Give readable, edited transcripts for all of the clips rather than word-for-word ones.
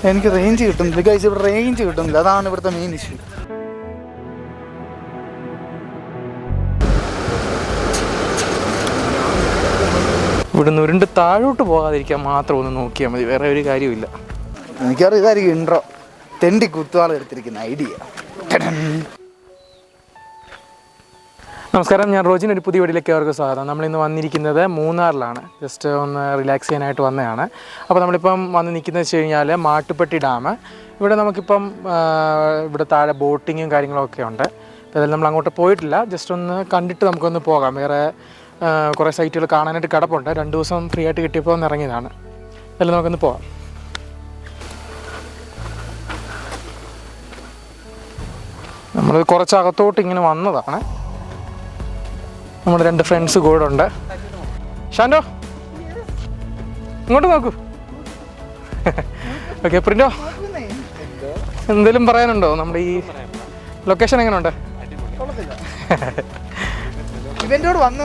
എനിക്ക് റേഞ്ച് കിട്ടുന്നില്ല ഗൈസ്, ഇവിടെ റേഞ്ച് കിട്ടുന്നില്ല, അതാണ് ഇവിടുത്തെ മെയിൻ ഇഷ്യൂ. ഇവിടുന്ന് ഉരുണ്ട് താഴോട്ട് പോകാതിരിക്കാൻ മാത്രം ഒന്ന് നോക്കിയാൽ മതി, വേറെ ഒരു കാര്യമില്ല. എനിക്കറിയാം ഇതായിരിക്കും ഇൻട്രോ, തെണ്ടി കുത്തുവാള എടുത്തിരിക്കുന്ന ഐഡിയ. നമസ്കാരം, ഞാൻ റോജിൻ. ഒരു പുതിയ വീഡിയോയിലേക്ക് അവർക്ക് സ്വാഗതം. നമ്മളിന്ന് വന്നിരിക്കുന്നത് മൂന്നാറിലാണ്. ജസ്റ്റ് ഒന്ന് റിലാക്സ് ചെയ്യാനായിട്ട് വന്നതാണ്. അപ്പോൾ നമ്മളിപ്പം വന്ന് നിൽക്കുന്നത് വെച്ച് കഴിഞ്ഞാൽ മാട്ടുപ്പെട്ടി ഡാം. ഇവിടെ നമുക്കിപ്പം ഇവിടെ താഴെ ബോട്ടിങ്ങും കാര്യങ്ങളൊക്കെ ഉണ്ട്. അപ്പോൾ അതിൽ നമ്മൾ അങ്ങോട്ട് പോയിട്ടില്ല, ജസ്റ്റ് ഒന്ന് കണ്ടിട്ട് നമുക്കൊന്ന് പോകാം. വേറെ കുറേ സൈറ്റുകൾ കാണാനായിട്ട് കിടപ്പുണ്ട്. 2 ദിവസം ഫ്രീ ആയിട്ട് കിട്ടിയപ്പോൾ ഒന്ന് ഇറങ്ങിയതാണ്. അതിൽ നമുക്കൊന്ന് പോകാം. നമ്മൾ കുറച്ച് അകത്തോട്ട് ഇങ്ങനെ വന്നതാണ്. നമ്മുടെ 2 ഫ്രണ്ട്സ് കൂടെ ഉണ്ട്. ഷാൻഡോ ഇങ്ങോട്ട് നോക്കൂ. ഓക്കെ, പ്രിൻറ്റോ എന്തെങ്കിലും പറയാനുണ്ടോ? നമ്മുടെ ഈ ലൊക്കേഷൻ എങ്ങനെയുണ്ട്? ഇവൻ്റോട് വന്ന്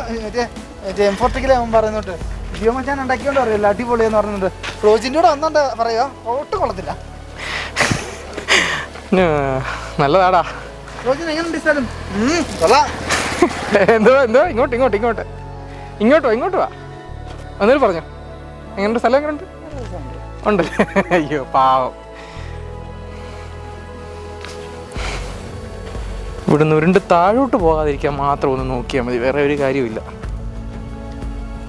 എംഫോർട്ടിക്കലേ അവൻ പറയുന്നുണ്ട്, ജിയോ മച്ചാൻ ഉണ്ടാക്കിയോണ്ട് അറിയില്ല അടിപൊളിയെന്ന് പറഞ്ഞിട്ടുണ്ട്. റോജിൻ്റെ കൂടെ വന്നോണ്ട് പറയുക ഒട്ടും കൊള്ളത്തില്ല. നല്ലതാടാ. റോജിന് എങ്ങനെയുണ്ട് സ്ഥലം? കൊള്ളാം. എന്തോ ഇങ്ങോട്ട് വാ. എന്നേലും പറഞ്ഞോ, എങ്ങനെയുണ്ട് സ്ഥലം? എങ്ങനെയുണ്ട്? ഉണ്ട്. അയ്യോ പാവം. ഇവിടുന്ന് ഉരുണ്ട് താഴോട്ട് പോകാതിരിക്കാൻ മാത്രം ഒന്ന് നോക്കിയാൽ മതി, വേറെ ഒരു കാര്യമില്ല.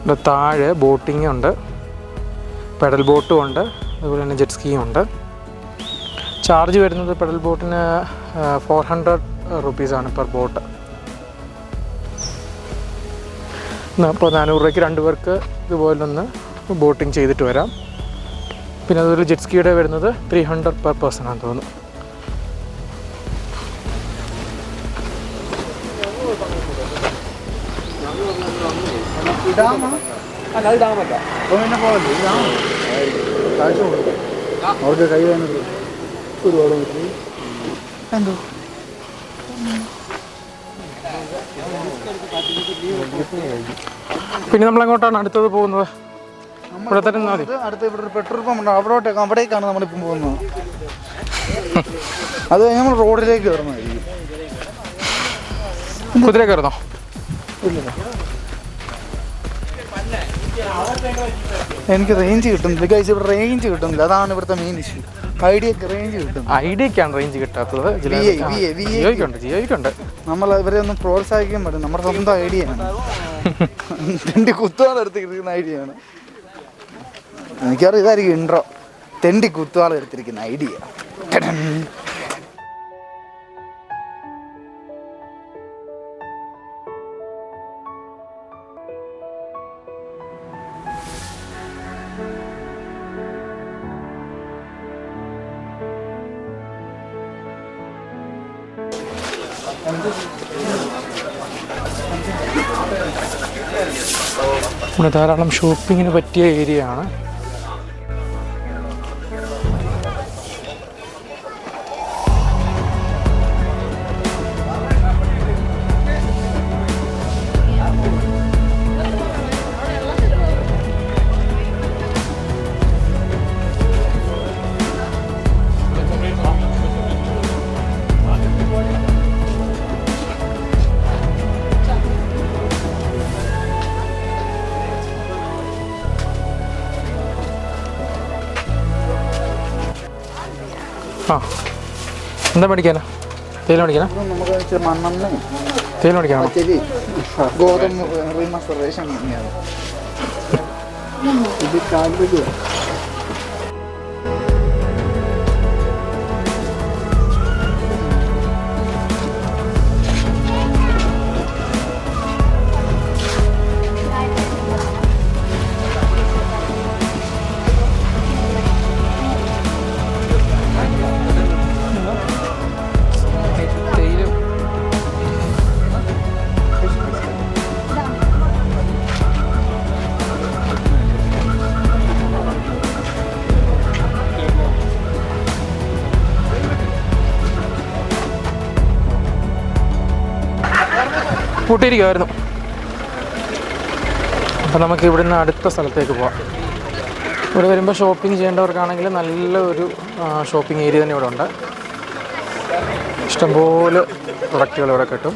ഇവിടെ താഴെ ബോട്ടിംഗ് ഉണ്ട്, പെഡൽ ബോട്ടും ഉണ്ട്, അതുപോലെ തന്നെ ജെറ്റ് സ്കീയും ഉണ്ട്. ചാർജ് വരുന്നത് പെഡൽ ബോട്ടിന് 400 റുപ്പീസാണ് പെർ ബോട്ട്. അപ്പോൾ 400 രൂപയ്ക്ക് 2 പേർക്ക് ഇതുപോലൊന്ന് ബോട്ടിങ് ചെയ്തിട്ട് വരാം. പിന്നെ അതുപോലെ ജെറ്റ് സ്കീയുടെ വരുന്നത് 300 പെർ പേഴ്സൺ ആണെന്ന് തോന്നുന്നു. അവർക്ക് കൈ ഒരുപാട് എന്തോ പിന്നെ നമ്മളെങ്ങോട്ടാണ് അടുത്തത് പോകുന്നത്? അടുത്ത ഇവിടെ ഒരു പെട്രോൾ പമ്പ് ഉണ്ട്, അവിടേക്കാണ് നമ്മളിപ്പം പോകുന്നത്. അത് കഴിഞ്ഞ് നമ്മൾ റോഡിലേക്ക് കയറുന്നതായിരിക്കും. കുതിര കയറുന്നോ? ഇല്ല, എനിക്ക് റേഞ്ച് കിട്ടുന്നില്ല ഗൈസ്, ഇവിടെ റേഞ്ച് കിട്ടുന്നില്ല, അതാണ് ഇവിടുത്തെ മെയിൻ ഇഷ്യൂ. ഐഡിയക്ക് റേഞ്ച് കിട്ടും. ഐഡിയക്കാണ് റേഞ്ച് കിട്ടാത്തത്. ജിയോയ്ക്കുണ്ട്. നമ്മൾ ഇവരെ ഒന്നും പ്രോത്സാഹിക്കാൻ പറ്റും, നമ്മുടെ സ്വന്തം ഐഡിയ ആണ്. തെണ്ടി കുത്തുവാള എടുത്തിരിക്കുന്ന ഐഡിയ ആണ്. എനിക്കറിയാം ഇതായിരിക്കും ഇൻട്രോ, തെണ്ടി കുത്തുവാള എടുത്തിരിക്കുന്ന ഐഡിയ. ഇവിടെ ധാരാളം ഷോപ്പിങ്ങിന് പറ്റിയ ഏരിയ ആണ്. എന്താ മേടിക്കാനാ? തേയില മേടിക്കാനാ? നമുക്ക് മണ്ണെണ്ണ തേയില മേടിക്കാനോ? ഗോതമ്പ് റീമസ്റ്ററേഷൻ ഇത് കാൽവരിക. പൂട്ടിയിരിക്കുമായിരുന്നു. അപ്പം നമുക്ക് ഇവിടുന്ന് അടുത്ത സ്ഥലത്തേക്ക് പോവാം. ഇവിടെ വരുമ്പോൾ ഷോപ്പിംഗ് ചെയ്യേണ്ടവർക്കാണെങ്കിൽ നല്ല ഒരു ഷോപ്പിംഗ് ഏരിയ തന്നെ ഇവിടെ ഉണ്ട്. ഇഷ്ടംപോലെ പ്രൊഡക്റ്റുകൾ ഇവിടെ കിട്ടും.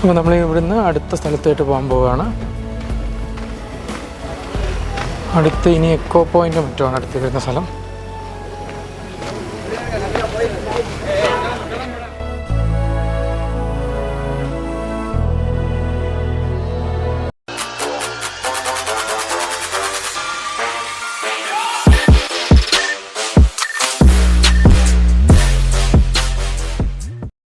അപ്പോൾ നമ്മൾ ഇവിടുന്ന് അടുത്ത സ്ഥലത്തായിട്ട് പോകാൻ പോവുകയാണ്. അടുത്ത് ഇനി എക്കോ പോയിൻ്റ് മറ്റുമാണ് അടുത്ത് വരുന്ന സ്ഥലം.